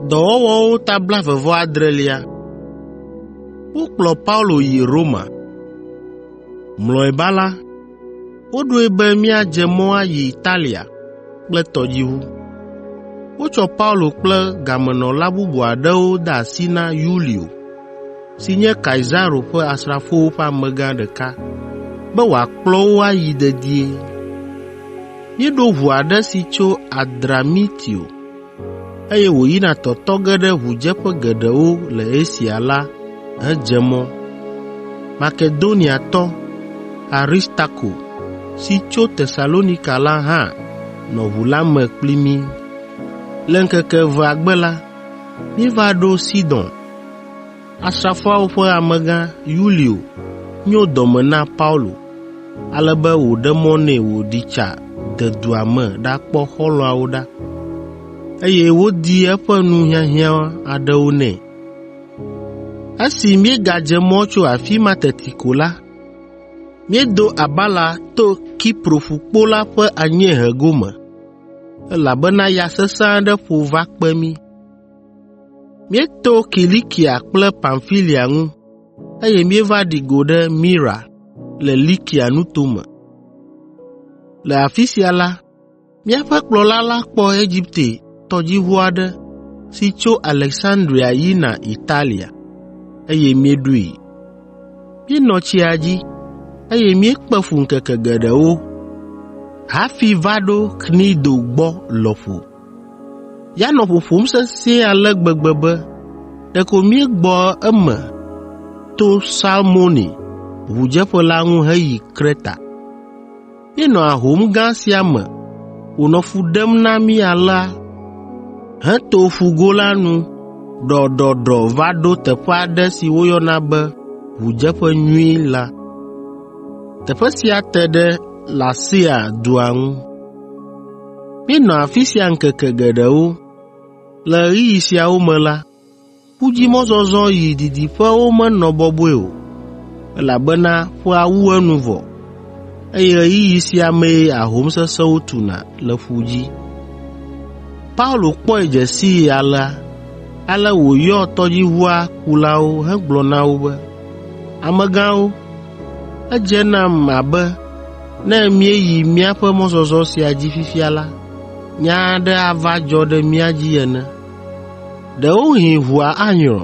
Dɔwɔwɔwo ta 27. Wokplɔ Paulo yi Roma. Mlɔeba la, woɖoe be míadze mɔ ayi Italia kple tɔdziʋu. Wotsɔ Paulo kple gamenɔla bubu aɖewo de asi na Yulio, si nye Kaisaro ƒe asrafowo ƒe amegã ɖeka, be wòakplɔ wo ayi dedie. Míeɖo ʋu aɖe si tso Adramitio, eye wòyina tɔtɔ ge ɖe ʋudzeƒe geɖewo le Asia la hedze mɔ. Makedoniatɔ Aristako, si tso Tesalonika la hã nɔ ʋu la me kpli mí. Le ŋkeke evea gbe la, míeva ɖo Sidon. Asrafoawo ƒe amegã Yulio nyo dɔme na Paulo, ale be wòɖe mɔ nɛ wòɖi tsa de dua me ɖakpɔ xɔlɔ̃awo ɖa, eye wodi eƒe nu hiahiã aɖewo nɛ. Esi míegadze mɔ tso afi ma teti ko la, míedo abala to Kipro ƒukpo la ƒe anyiehe gome, elabena ya sesẽ aɖe ƒo va kpe mí. Míeto Kilikia kple Pamfilia ŋu, eye míeva ɖi go ɖe Mira le Likia nuto me. Le afi sia la, míaƒe kplɔla la kpɔ Egipte tɔdziʋu aɖe si tso Alexandria yina Italia, eye míeɖoe. Míenɔ tsia dzi, eye míekpe fu ŋkeke geɖewo hafi va ɖo Knido gbɔ lɔƒo. Ya nɔ ƒoƒom sesĩe ale gbegbe be ɖeko míegbɔ eme to Salmoni ʋudzeƒe la ŋu heyi Kreta. Míenɔ ahom gã sia me wònɔ fu ɖem na mí alea, heto fugo la nu ɖɔɖɔɖɔ va ɖo teƒe aɖe si woyɔna be ʋudzeƒe nyui la. Teƒe sia te ɖe Lasea dua ŋu. Míenɔ afi sia ŋkeke geɖewo. Le ɣeyiɣi siawo me la, ƒudzimɔzɔzɔ yi didiƒewo menɔ bɔbɔe o, elabena ƒea wu enu vɔ, eye ɣeyiɣi sia mee ahom sesẽwo tuna le ƒu dzi. Paulo kpɔe dze sii alea, ale wòyɔ tɔdziʋua kulawo hegblɔ na wo be, amegãwo, edze nam abe ne míeyi míaƒe mɔzɔzɔ sia dzi fifia la, nya aɖe ava dzɔ ɖe mía dzi ene. Ɖewohĩ ʋua anyrɔ,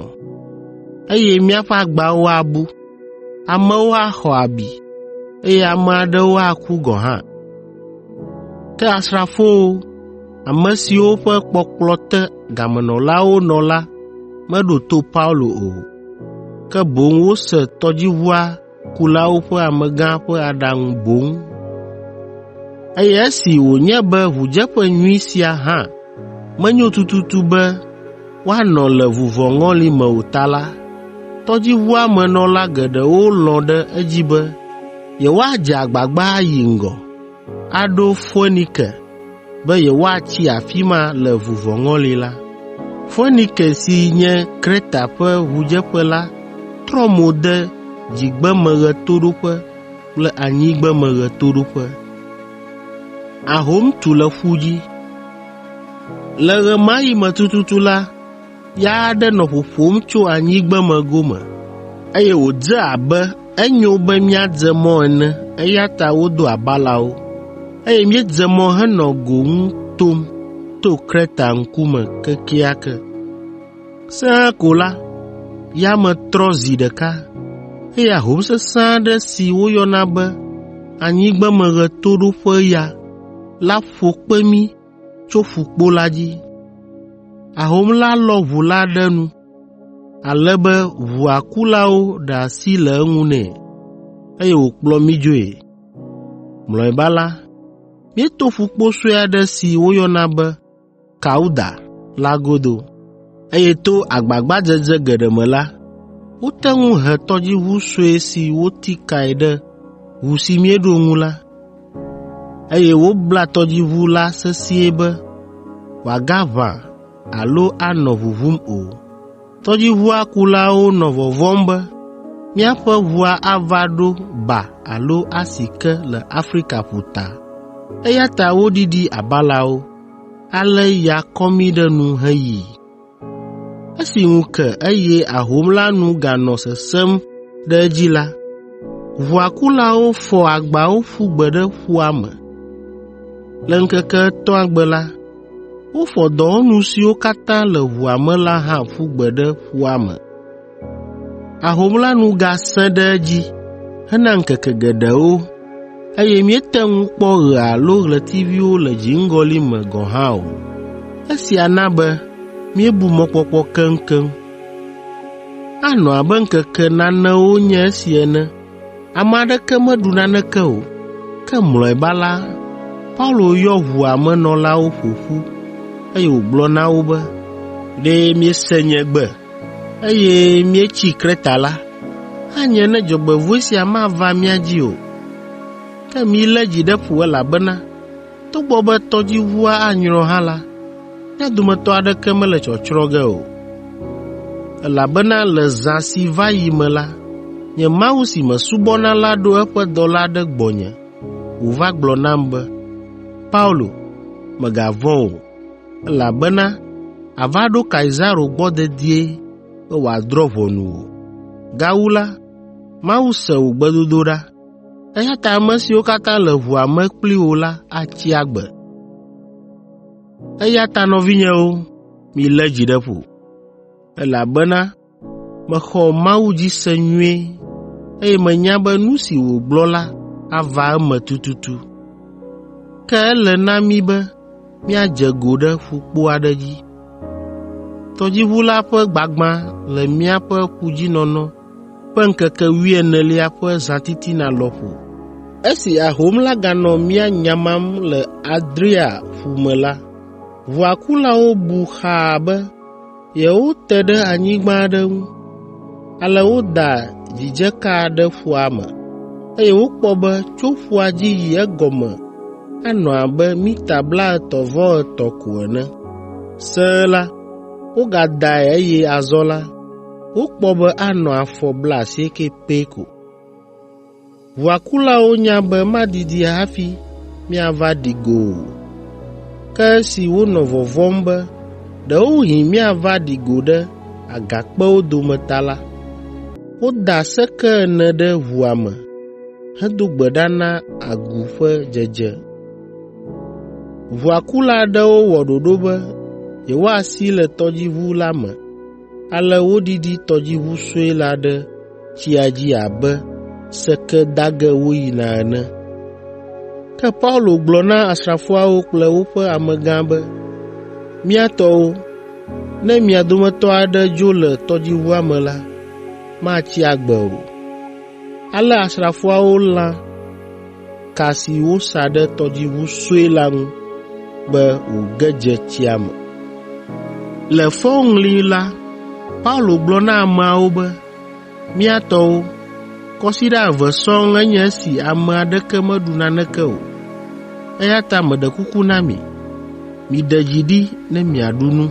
eye míaƒe agbawo abu, amewo axɔ abi, eye ame aɖewo aku gɔ̃ hã. Ke asrafowo, ame siwo ƒe kpɔkplɔ te gamenɔlawo nɔ la, meɖo to Paulo o, ke boŋ wose tɔdziʋua kulawo ƒe amegã ƒe aɖaŋu boŋ. Eye esi wònye be ʋudzeƒe nyui sia hã menyo tututu be woanɔ le vuvɔŋɔli me o ta la, tɔdziʋua me nɔla geɖewo lɔ̃ ɖe edzi be yewoadze agbagba ayi ŋgɔ, aɖo Foenike be yewoatsi afi ma le vuvɔŋɔli la. Foenike si nye Kreta ƒe ʋudzeƒe la trɔ mo de dzigbemeɣetoɖoƒe kple anyigbemeɣetoɖoƒe. Ahom tu le ƒu dzi. Le ɣe ma ɣi me tututu la, ya aɖe nɔ ƒoƒom tso anyigbeme gome, eye wòdze abe enyo be míadze mɔ ene, eya ta wodo abalawo, eye míedze mɔ henɔ go ŋu tom to Kreta ŋkume kekeake. Sẽe ko la, yame trɔ zi ɖeka, eye ahom sesẽ aɖe si woyɔna be anyigbemeɣetoɖoƒe ya la ƒo kpe mí tso ƒukpo la dzi. Ahom la lɔ ʋu la ɖe nu, ale be ʋua kulawo ɖe asi le eŋu nɛ, eye wòkplɔ mí dzoe. Mlɔeba la, míeto ƒukpo sue aɖe si woyɔna be Kauda la godo, eye to agbagbadzedze geɖe me la, wote ŋu he tɔdziʋu sue si woti kae ɖe ʋu si míeɖo ŋu la, eye wobla tɔdziʋu la sesĩe be wòagaʋã alo anɔ ʋuʋum o. Tɔdziʋua kulawo nɔ vɔvɔ̃m be míaƒe ʋua ava ɖo ba alo asi ke le Afrika ƒuta, eya ta woɖiɖi abalawo, ale ya kɔ mí ɖe nu heyi. Esi ŋu ke eye ahom la nu ganɔ sesẽm ɖe edzi la, ʋuakulawo fɔ agbawo ƒu gbe ɖe ƒua me. Le ŋkeke etɔ̃a gbe la, wofɔ dɔwɔnu siwo katã le ʋua me la hã ƒu gbe ɖe ƒua me. Ahom la nu gasẽ ɖe edzi hena ŋkeke geɖewo, eye míete ŋu kpɔ ɣe alo ɣletiviwo le dziŋgɔli me gɔ̃ hã o. Esia na be míebu mɔkpɔkpɔ keŋkeŋ. Anɔ abe ŋkeke nanewo nye esi ene. Ame aɖeke meɖu naneke o, ke mlɔeba la, Paulo yɔ ʋua me nɔlawo ƒo ƒu, eye wògblɔ na wo be, ɖe miese nye gbe, eye míetsi Kreta la, anye ne dzɔgbevɔ̃e sia mava mía dzi o. Ke milé dzi ɖe ƒo elabena togbɔ be tɔdziʋua anyrɔ hã la, mía dometɔ aɖeke mele tsɔtsrɔ̃ ge o. Elabena le zã si va yi me la, nye Mawu si mesubɔna la ɖo eƒe dɔla ɖe gbɔnye wòva gblɔ nam be, Paulo, mègavɔ̃ o, elabena àva ɖo Kaisaro gbɔ dedie be wòadrɔ̃ ʋɔnu wò. Gawu la, Mawu se wò gbedodoɖa, eya ta ame siwo katã le ʋua me kpli wò la atsi agbe. Eya ta nɔvinyewo, milé dzi ɖe ƒo, elabena mexɔ Mawu dzi se nyuie, eye menya be nu si wògblɔ la ava eme tututu. Ke ele na mí be míadze go ɖe ƒukpo aɖe dzi. Tɔdziʋu la ƒe gbagbã le míaƒe ƒudzinɔnɔ ƒe ŋkeke 14 ƒe zãtitina lɔƒo. Esi ahom la ganɔ mía nyamam le Adria ƒu me la, ʋuakulawo bu xaa be yewote ɖe anyigba aɖe ŋu. Ale woda dzidzeka ɖe ƒua me, eye wokpɔ be tso ƒua dzi yi egɔme anɔ abe mita 33 ko ene. Sẽe la, wogadae eye azɔ la, wokpɔ be anɔ afɔ 90 pɛ ko. Ʋuakulawo nya be madidi hafi míava ɖi go o. Ke esi wonɔ vɔvɔ̃m be ɖewohĩ míava ɖi go ɖe agakpewo dome ta la, woda seke ene ɖe ʋua me hedo gbe ɖa na agu ƒe dzedze. Ʋuakula aɖewo wɔ ɖoɖo be yewoasi le tɔdziʋu la me, ale woɖiɖi tɔdziʋu sue la ɖe tsia dzi abe seke dage woyina ene. Ke Paulo gblɔ na asrafoawo kple woƒe amegã be, mía tɔwo, ne mia dometɔ aɖe dzo le tɔdziʋua me la, matsi agbe o. Ale asrafoawo lã ka si wosa ɖe tɔdziʋu sue la ŋu be wòge dze tsia me. Le fɔŋli la, Paulo gblɔ na ameawo be, mía tɔwo, kɔsiɖa 2 sɔŋ enye esi ame aɖeke meɖu naneke o. Eya ta meɖe kuku na mi, miɖe dzi ɖi ne miaɖu nu,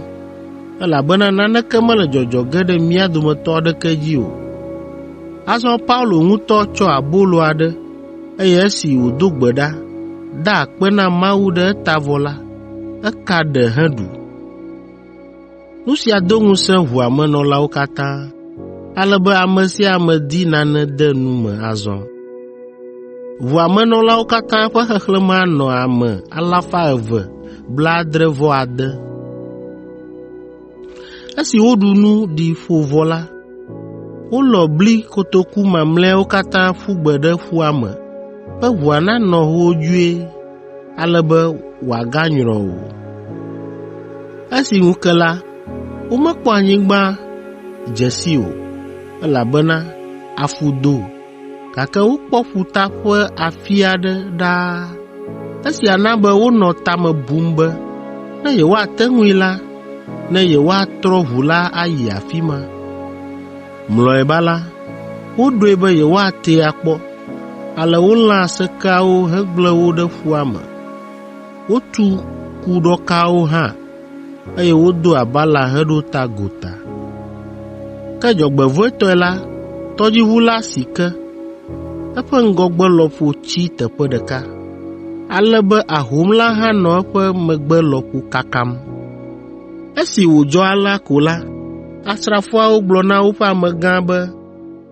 elabena naneke mele dzɔdzɔ ge ɖe mía dometɔ aɖeke dzi o. Azɔ Paulo ŋutɔ tsɔ abolo aɖe, eye esi wòdo gbe ɖa, da akpe na Mawu ɖe eta vɔ la, eka ɖe heɖu. Nu sia do ŋusẽ ʋua me nɔlawo katã, ale be ame sia ame di nane de nu me azɔ. Ʋua me nɔlawo katã ƒe xexlẽme anɔ ame 276. Esi woɖu nu ɖi ƒo vɔ la, wolɔ bli kotoku mamlɛawo katã ƒu gbe ɖe ƒua me be ʋua nanɔ hodzoe, ale be wòaganyrɔ o. Esi ŋu ke la, womekpɔ anyigba dze si o, elabena afu do, gake wokpɔ ƒuta ƒe afi aɖe ɖaa. Esia na be wonɔ tame bum be ne yewoate ŋui la, ne yewoatrɔ ʋu la ayi afi ma. Mlɔeba la, woɖoe be yewoatee akpɔ, ale wolã sekeawo hegblẽ wo ɖe ƒua me. Wotu kuɖɔkawo hã, eye wodo abala heɖo ta gota. Ke dzɔgbevɔ̃etɔe la, tɔdziʋu la si ke, eƒe ŋgɔgbe lɔƒo tsi teƒe ɖeka, ale be ahom la hã nɔ eƒe megbe lɔƒo kakam. Esi wòdzɔ alea ko la, Asrafoawo gblɔ na woƒe amegã be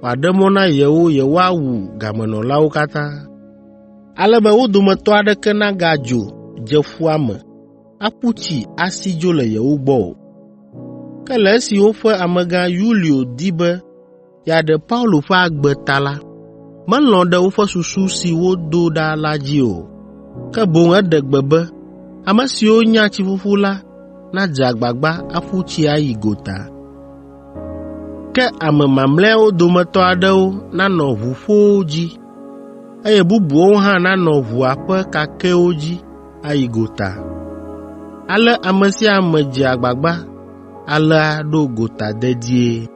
wòaɖe mɔ na yewo yewoawu gamenɔlawo katã, ale be wo dometɔ aɖeke nagadzo dze ƒua me aƒu tsi asi dzo le yewo gbɔ o. Ke le esi woƒe amegã Yulio di be yeaɖe Paulo ƒe agbe ta la, melɔ̃ ɖe woƒe susu si wodo ɖa la dzi o, ke boŋ eɖe gbe be ame siwo nya tsiƒuƒu la nadze agbagba aƒu tsi ayi gota. Ke ame mamlɛawo dometɔ aɖewo nanɔ ʋuƒowo dzi, eye bubuwo hã nanɔ ʋua ƒe kakɛwo dzi ayi gota. Ale ame sia ame dze agbagba alea ɖo gota dedie.